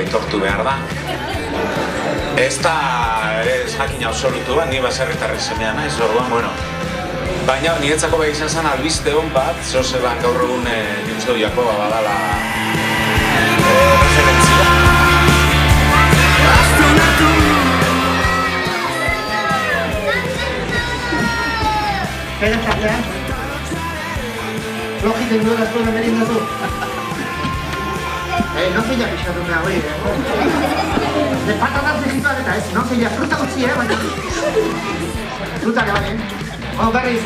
aitortu behar da. Ez da ez jakin absolutu bat, ni baserritarren semea naiz, orduan, bueno. Baina niretzako bai izan zen albiste hon bat, Zozeban gaur egun nik uste du Jakoba badala referentzia. Pera txartean? Logiten duela zuena merindatu? No zeia pixatu mea hori, de patatas egituak eta ez, no zeia fruta gutxi, baina... Fruta, bai, berriz,